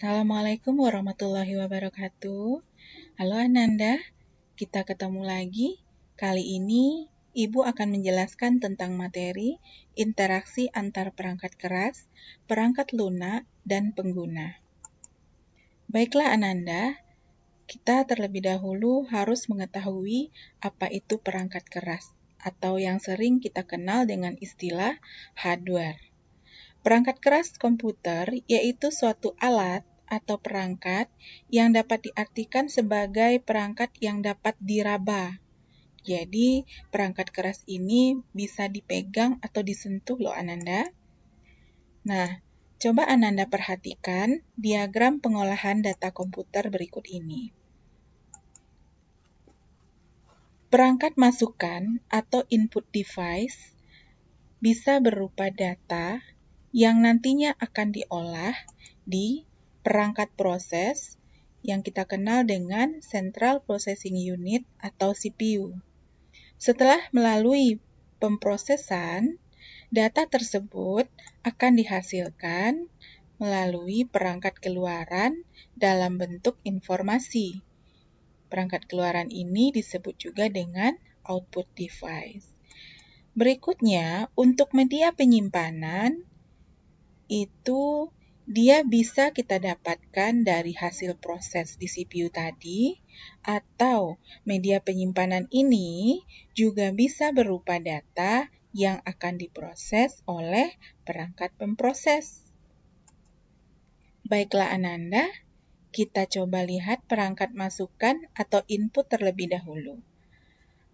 Assalamualaikum warahmatullahi wabarakatuh. Halo Ananda, kita ketemu lagi. Kali ini Ibu akan menjelaskan tentang materi interaksi antar perangkat keras, perangkat lunak, dan pengguna. Baiklah Ananda, kita terlebih dahulu harus mengetahui apa itu perangkat keras, atau yang sering kita kenal dengan istilah hardware. Perangkat keras komputer yaitu suatu alat atau perangkat yang dapat diartikan sebagai perangkat yang dapat diraba. Jadi, perangkat keras ini bisa dipegang atau disentuh loh Ananda. Nah, coba Ananda perhatikan diagram pengolahan data komputer berikut ini. Perangkat masukan atau input device bisa berupa data yang nantinya akan diolah di perangkat proses yang kita kenal dengan Central Processing Unit atau CPU. Setelah melalui pemprosesan, data tersebut akan dihasilkan melalui perangkat keluaran dalam bentuk informasi. Perangkat keluaran ini disebut juga dengan output device. Berikutnya, untuk media penyimpanan, itu dia bisa kita dapatkan dari hasil proses di CPU tadi, atau media penyimpanan ini juga bisa berupa data yang akan diproses oleh perangkat pemproses. Baiklah Ananda, kita coba lihat perangkat masukan atau input terlebih dahulu.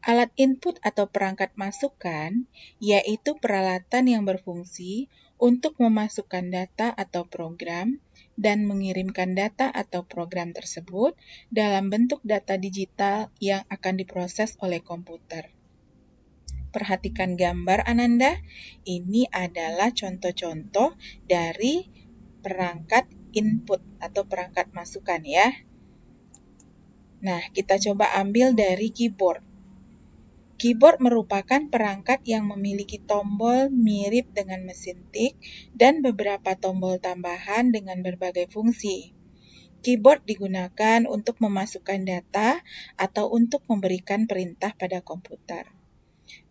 Alat input atau perangkat masukan yaitu peralatan yang berfungsi untuk memasukkan data atau program dan mengirimkan data atau program tersebut dalam bentuk data digital yang akan diproses oleh komputer. Perhatikan gambar Ananda, ini adalah contoh-contoh dari perangkat input atau perangkat masukan ya. Nah, kita coba ambil dari keyboard. Keyboard merupakan perangkat yang memiliki tombol mirip dengan mesin tik dan beberapa tombol tambahan dengan berbagai fungsi. Keyboard digunakan untuk memasukkan data atau untuk memberikan perintah pada komputer.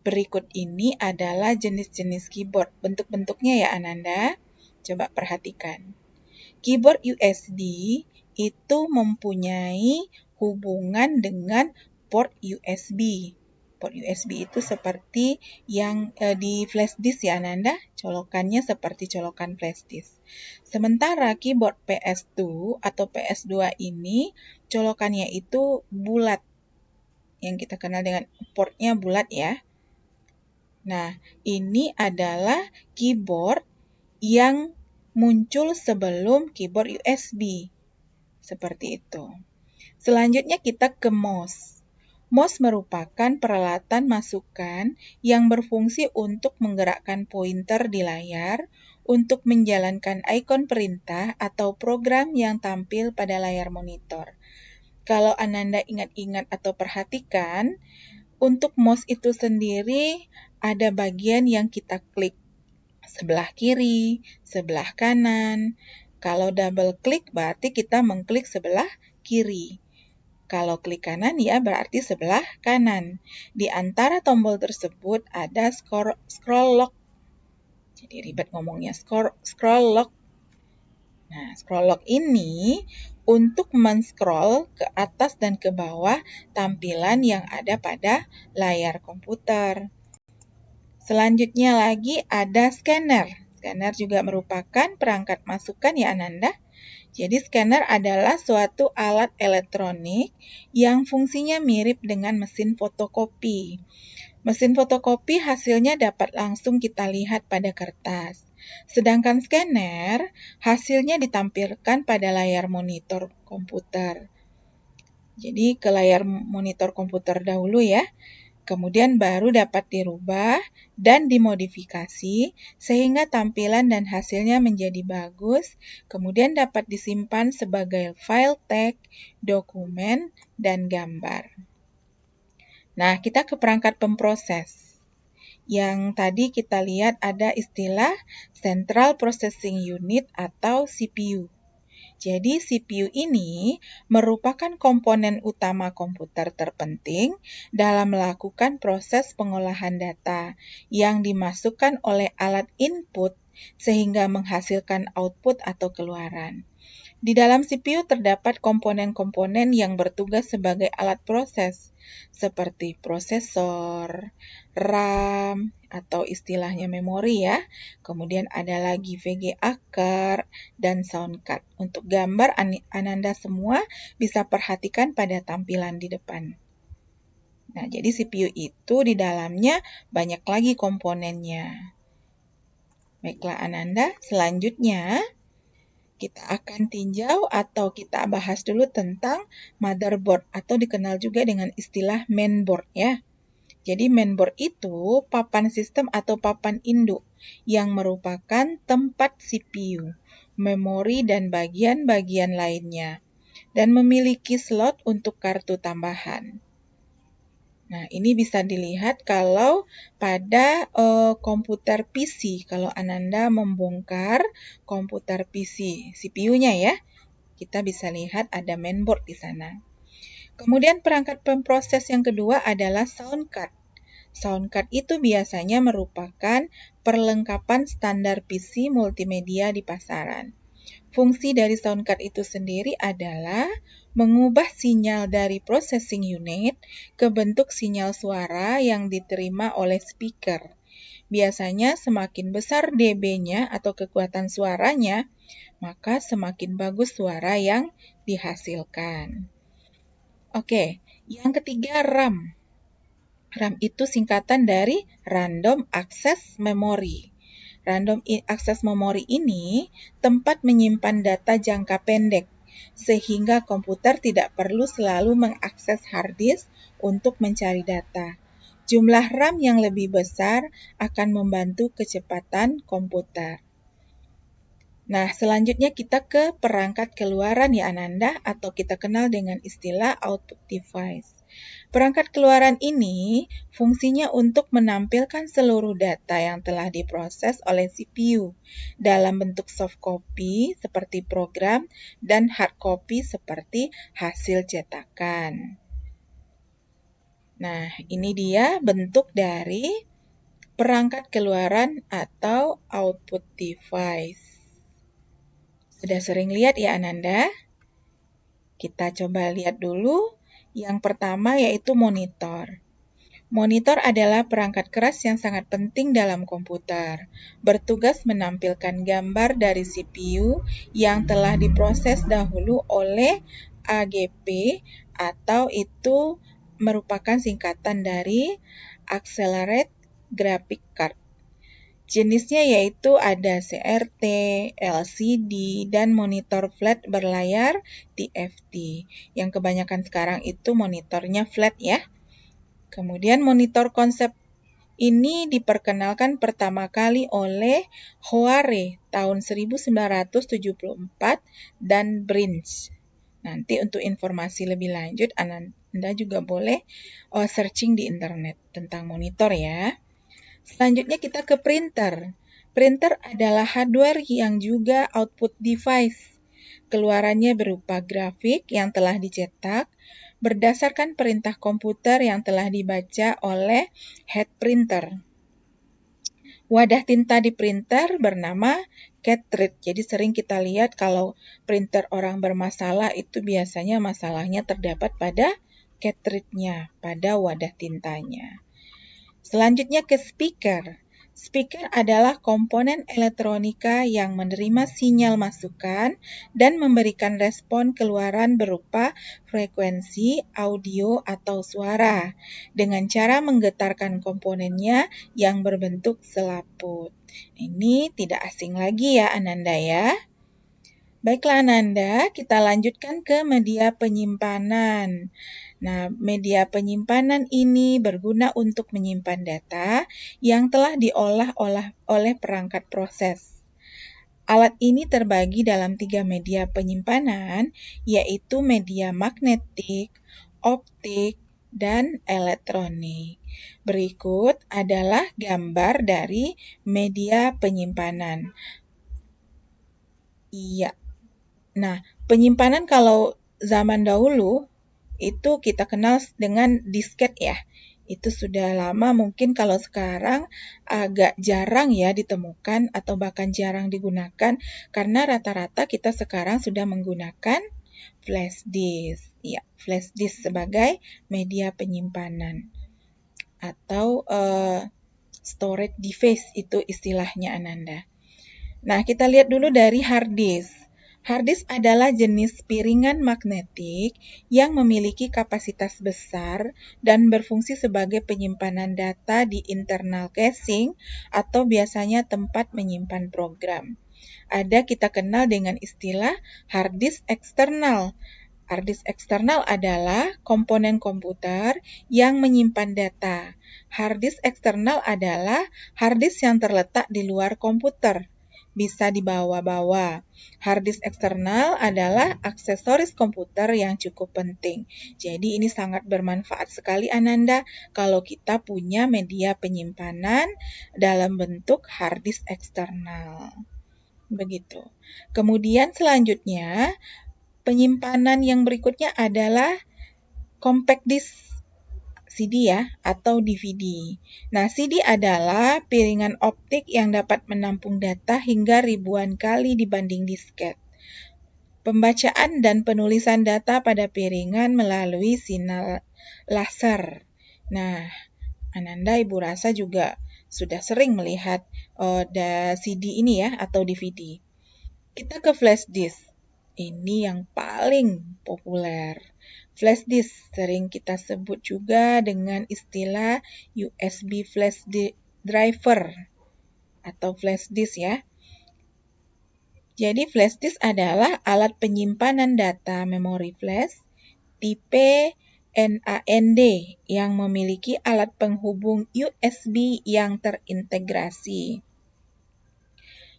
Berikut ini adalah jenis-jenis keyboard. Bentuk-bentuknya ya Ananda. Coba perhatikan. Keyboard USB itu mempunyai hubungan dengan port USB. Port USB itu seperti yang di flash disk ya Ananda, colokannya seperti colokan flash disk. Sementara keyboard PS2 atau PS2 ini colokannya itu bulat, yang kita kenal dengan portnya bulat ya. Nah, ini adalah keyboard yang muncul sebelum keyboard USB. Seperti itu. Selanjutnya kita ke mouse. Mouse merupakan peralatan masukan yang berfungsi untuk menggerakkan pointer di layar untuk menjalankan ikon perintah atau program yang tampil pada layar monitor. Kalau Ananda ingat-ingat atau perhatikan, untuk mouse itu sendiri ada bagian yang kita klik. Sebelah kiri, sebelah kanan. Kalau double klik berarti kita mengklik sebelah kiri. Kalau klik kanan ya berarti sebelah kanan. Di antara tombol tersebut ada scroll lock. Jadi ribet ngomongnya, scroll lock. Nah, scroll lock ini untuk men-scroll ke atas dan ke bawah tampilan yang ada pada layar komputer. Selanjutnya lagi ada scanner. Scanner juga merupakan perangkat masukan ya Ananda. Jadi scanner adalah suatu alat elektronik yang fungsinya mirip dengan mesin fotokopi. Mesin fotokopi hasilnya dapat langsung kita lihat pada kertas. Sedangkan scanner hasilnya ditampilkan pada layar monitor komputer. Jadi ke layar monitor komputer dahulu ya. Kemudian baru dapat dirubah dan dimodifikasi sehingga tampilan dan hasilnya menjadi bagus, kemudian dapat disimpan sebagai file teks, dokumen, dan gambar. Nah, kita ke perangkat pemproses. Yang tadi kita lihat ada istilah Central Processing Unit atau CPU. Jadi CPU ini merupakan komponen utama komputer terpenting dalam melakukan proses pengolahan data yang dimasukkan oleh alat input sehingga menghasilkan output atau keluaran. Di dalam CPU terdapat komponen-komponen yang bertugas sebagai alat proses, seperti prosesor, RAM, atau istilahnya memori ya. Kemudian ada lagi VGA card dan sound card. Untuk gambar, Ananda semua bisa perhatikan pada tampilan di depan. Nah, jadi CPU itu di dalamnya banyak lagi komponennya. Baiklah Ananda, selanjutnya kita akan tinjau atau kita bahas dulu tentang motherboard atau dikenal juga dengan istilah mainboard ya. Jadi mainboard itu papan sistem atau papan induk yang merupakan tempat CPU, memori dan bagian-bagian lainnya dan memiliki slot untuk kartu tambahan. Nah, ini bisa dilihat kalau pada komputer PC, kalau Ananda membongkar komputer PC, CPU-nya ya, kita bisa lihat ada mainboard di sana. Kemudian perangkat pemproses yang kedua adalah sound card. Sound card itu biasanya merupakan perlengkapan standar PC multimedia di pasaran. Fungsi dari sound card itu sendiri adalah mengubah sinyal dari processing unit ke bentuk sinyal suara yang diterima oleh speaker. Biasanya semakin besar dB-nya atau kekuatan suaranya, maka semakin bagus suara yang dihasilkan. Oke, yang ketiga RAM. RAM itu singkatan dari Random Access Memory. Random Access Memory ini tempat menyimpan data jangka pendek, sehingga komputer tidak perlu selalu mengakses hard disk untuk mencari data. Jumlah RAM yang lebih besar akan membantu kecepatan komputer. Nah, selanjutnya kita ke perangkat keluaran ya Ananda, atau kita kenal dengan istilah output device. Perangkat keluaran ini fungsinya untuk menampilkan seluruh data yang telah diproses oleh CPU dalam bentuk soft copy seperti program dan hard copy seperti hasil cetakan. Nah, ini dia bentuk dari perangkat keluaran atau output device. Sudah sering lihat ya Ananda? Kita coba lihat dulu. Yang pertama yaitu monitor. Monitor adalah perangkat keras yang sangat penting dalam komputer. Bertugas menampilkan gambar dari CPU yang telah diproses dahulu oleh AGP atau itu merupakan singkatan dari Accelerate Graphic Card. Jenisnya yaitu ada CRT, LCD, dan monitor flat berlayar TFT. Yang kebanyakan sekarang itu monitornya flat ya. Kemudian monitor konsep ini diperkenalkan pertama kali oleh Hoare tahun 1974 dan Brinch. Nanti untuk informasi lebih lanjut Anda juga boleh searching di internet tentang monitor ya. Selanjutnya kita ke printer. Printer adalah hardware yang juga output device. Keluarannya berupa grafik yang telah dicetak berdasarkan perintah komputer yang telah dibaca oleh head printer. Wadah tinta di printer bernama cartridge. Jadi sering kita lihat kalau printer orang bermasalah itu biasanya masalahnya terdapat pada cartridge-nya, pada wadah tintanya. Selanjutnya ke speaker. Speaker adalah komponen elektronika yang menerima sinyal masukan dan memberikan respon keluaran berupa frekuensi, audio, atau suara dengan cara menggetarkan komponennya yang berbentuk selaput. Ini tidak asing lagi ya Ananda ya. Baiklah Ananda, kita lanjutkan ke media penyimpanan. Nah, media penyimpanan ini berguna untuk menyimpan data yang telah diolah oleh perangkat proses. Alat ini terbagi dalam 3 media penyimpanan, yaitu media magnetik, optik, dan elektronik. Berikut adalah gambar dari media penyimpanan. Iya. Nah, penyimpanan kalau zaman dahulu itu kita kenal dengan disket ya. Itu sudah lama, mungkin kalau sekarang agak jarang ya ditemukan atau bahkan jarang digunakan karena rata-rata kita sekarang sudah menggunakan flash disk. Ya, flash disk sebagai media penyimpanan atau storage device itu istilahnya Ananda. Nah, kita lihat dulu dari hard disk. Hard disk adalah jenis piringan magnetik yang memiliki kapasitas besar dan berfungsi sebagai penyimpanan data di internal casing atau biasanya tempat menyimpan program. Ada kita kenal dengan istilah hard disk eksternal. Hard disk eksternal adalah komponen komputer yang menyimpan data. Hard disk eksternal adalah hard disk yang terletak di luar komputer, bisa dibawa-bawa. Hard disk eksternal adalah aksesoris komputer yang cukup penting. Jadi ini sangat bermanfaat sekali Ananda kalau kita punya media penyimpanan dalam bentuk hard disk eksternal. Begitu. Kemudian selanjutnya, penyimpanan yang berikutnya adalah compact disk CD ya, atau DVD. Nah, CD adalah piringan optik yang dapat menampung data hingga ribuan kali dibanding disket. Pembacaan dan penulisan data pada piringan melalui sinyal laser. Nah, Ananda Ibu rasa juga sudah sering melihat CD ini ya, atau DVD. Kita ke flash disk. Ini yang paling populer. Flash disk sering kita sebut juga dengan istilah USB flash driver atau flash disk ya. Jadi flash disk adalah alat penyimpanan data memori flash tipe NAND yang memiliki alat penghubung USB yang terintegrasi.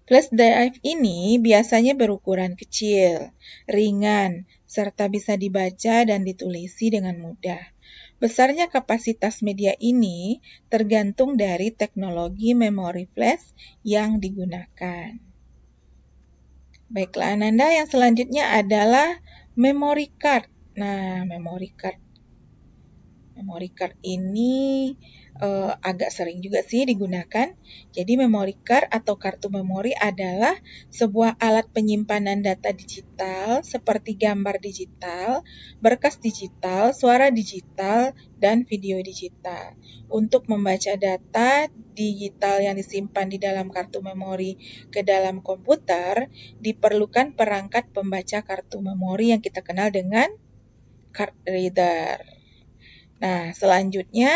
Flash drive ini biasanya berukuran kecil, ringan, serta bisa dibaca dan ditulisi dengan mudah. Besarnya kapasitas media ini tergantung dari teknologi memori flash yang digunakan. Baiklah, Ananda, yang selanjutnya adalah memory card. Nah, memory card ini agak sering juga sih digunakan. Jadi memory card atau kartu memori adalah sebuah alat penyimpanan data digital seperti gambar digital, berkas digital, suara digital, dan video digital. Untuk membaca data digital yang disimpan di dalam kartu memori ke dalam komputer, diperlukan perangkat pembaca kartu memori yang kita kenal dengan card reader. Nah, selanjutnya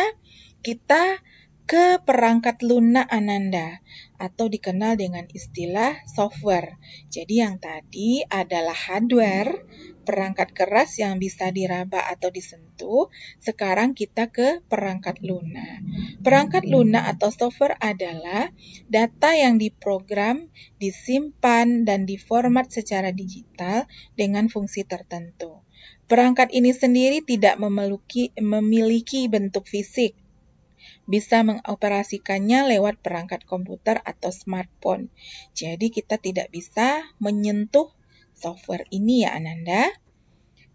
kita ke perangkat lunak Ananda atau dikenal dengan istilah software. Jadi yang tadi adalah hardware, perangkat keras yang bisa diraba atau disentuh. Sekarang kita ke perangkat lunak. Perangkat lunak atau software adalah data yang diprogram, disimpan, dan diformat secara digital dengan fungsi tertentu. Perangkat ini sendiri tidak memiliki bentuk fisik. Bisa mengoperasikannya lewat perangkat komputer atau smartphone. Jadi kita tidak bisa menyentuh software ini ya Ananda.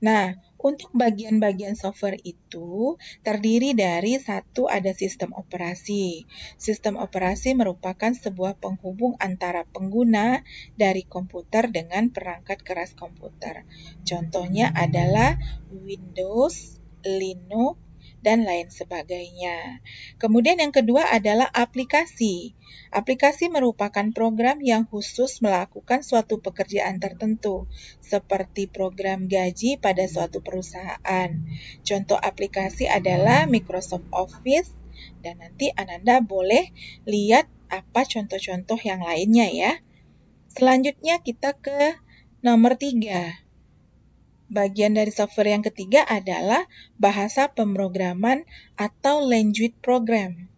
Nah, untuk bagian-bagian software itu terdiri dari satu ada sistem operasi. Sistem operasi merupakan sebuah penghubung antara pengguna dari komputer dengan perangkat keras komputer. Contohnya adalah Windows, Linux, dan lain sebagainya. Kemudian yang kedua adalah aplikasi. Aplikasi merupakan program yang khusus melakukan suatu pekerjaan tertentu, seperti program gaji pada suatu perusahaan. Contoh aplikasi adalah Microsoft Office, dan nanti Ananda boleh lihat apa contoh-contoh yang lainnya ya. Selanjutnya kita ke nomor 3. Bagian dari software yang ketiga adalah bahasa pemrograman atau language program.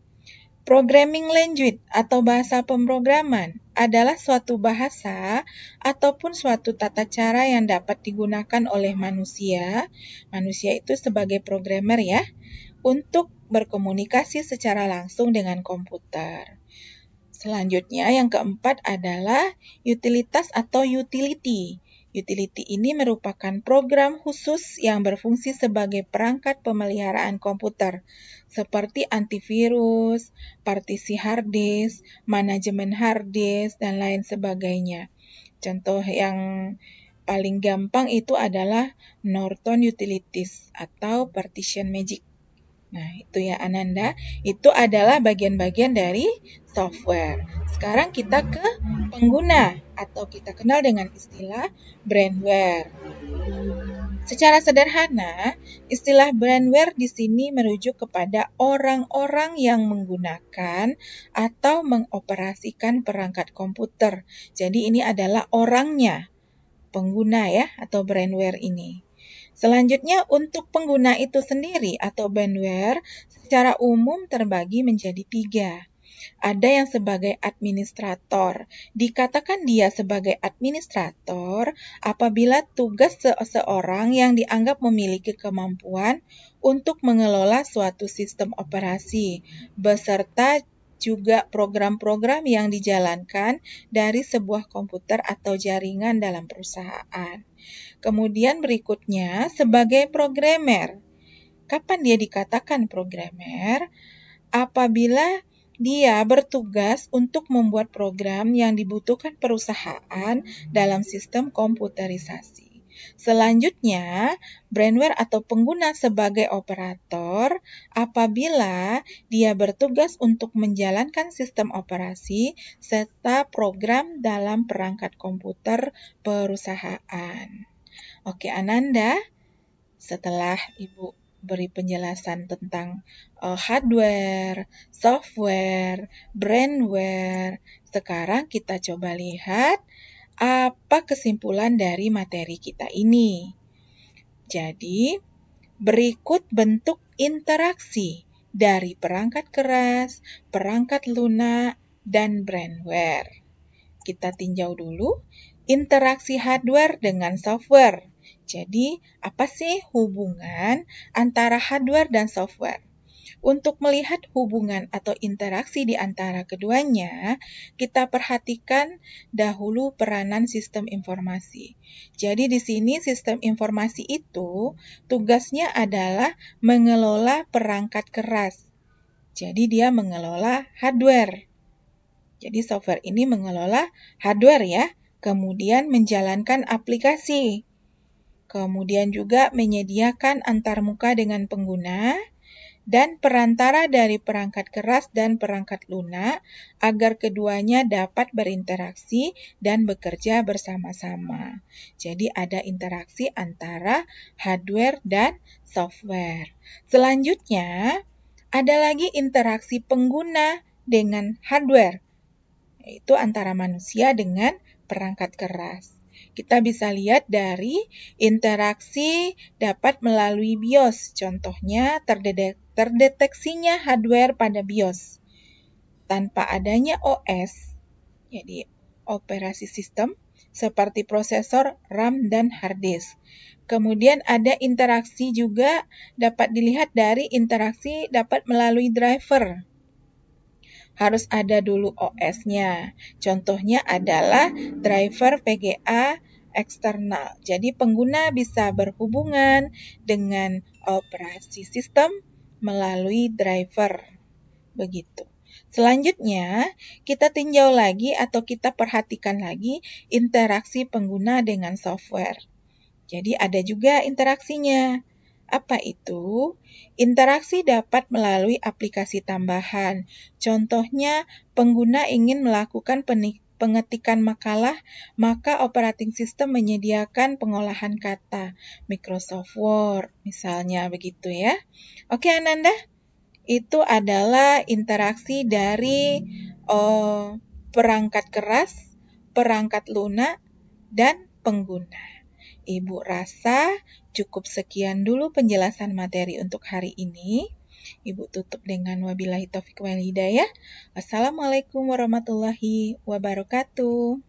Programming language atau bahasa pemrograman adalah suatu bahasa ataupun suatu tata cara yang dapat digunakan oleh manusia itu sebagai programmer ya, untuk berkomunikasi secara langsung dengan komputer. Selanjutnya yang keempat adalah utilitas atau utility. Utility ini merupakan program khusus yang berfungsi sebagai perangkat pemeliharaan komputer, seperti antivirus, partisi hard disk, manajemen hard disk, dan lain sebagainya. Contoh yang paling gampang itu adalah Norton Utilities atau Partition Magic. Nah, itu ya Ananda, itu adalah bagian-bagian dari software. Sekarang kita ke pengguna atau kita kenal dengan istilah brandware. Secara sederhana, istilah brandware di sini merujuk kepada orang-orang yang menggunakan atau mengoperasikan perangkat komputer. Jadi ini adalah orangnya, pengguna ya, atau brandware ini. Selanjutnya, untuk pengguna itu sendiri atau brandware secara umum terbagi menjadi 3. Ada yang sebagai administrator. Dikatakan dia sebagai administrator apabila tugas seseorang yang dianggap memiliki kemampuan untuk mengelola suatu sistem operasi, beserta juga program-program yang dijalankan dari sebuah komputer atau jaringan dalam perusahaan. Kemudian berikutnya sebagai programmer. Kapan dia dikatakan programmer? Apabila dia bertugas untuk membuat program yang dibutuhkan perusahaan dalam sistem komputerisasi. Selanjutnya, brandware atau pengguna sebagai operator apabila dia bertugas untuk menjalankan sistem operasi serta program dalam perangkat komputer perusahaan. Oke, Ananda, setelah Ibu beri penjelasan tentang hardware, software, brandware, sekarang kita coba lihat apa kesimpulan dari materi kita ini. Jadi, berikut bentuk interaksi dari perangkat keras, perangkat lunak, dan brandware. Kita tinjau dulu interaksi hardware dengan software. Jadi, apa sih hubungan antara hardware dan software? Untuk melihat hubungan atau interaksi di antara keduanya, kita perhatikan dahulu peranan sistem informasi. Jadi di sini sistem informasi itu tugasnya adalah mengelola perangkat keras. Jadi dia mengelola hardware. Jadi software ini mengelola hardware ya, kemudian menjalankan aplikasi. Kemudian juga menyediakan antarmuka dengan pengguna dan perantara dari perangkat keras dan perangkat lunak agar keduanya dapat berinteraksi dan bekerja bersama-sama. Jadi ada interaksi antara hardware dan software. Selanjutnya, ada lagi interaksi pengguna dengan hardware, yaitu antara manusia dengan perangkat keras. Kita bisa lihat dari interaksi dapat melalui BIOS. Contohnya terdeteksinya hardware pada BIOS. Tanpa adanya OS, jadi operasi sistem, seperti prosesor, RAM, dan hard disk. Kemudian ada interaksi juga dapat dilihat dari interaksi dapat melalui driver. Harus ada dulu OS-nya. Contohnya adalah driver VGA eksternal. Jadi pengguna bisa berhubungan dengan operasi sistem melalui driver. Begitu. Selanjutnya, kita tinjau lagi atau kita perhatikan lagi interaksi pengguna dengan software. Jadi ada juga interaksinya. Apa itu? Interaksi dapat melalui aplikasi tambahan. Contohnya, pengguna ingin melakukan pengetikan makalah, maka operating system menyediakan pengolahan kata. Microsoft Word, misalnya begitu ya. Oke, Ananda, itu adalah interaksi dari perangkat keras, perangkat lunak, dan pengguna. Ibu rasa cukup sekian dulu penjelasan materi untuk hari ini. Ibu tutup dengan wabillahi taufiq wal hidayah. Wassalamualaikum warahmatullahi wabarakatuh.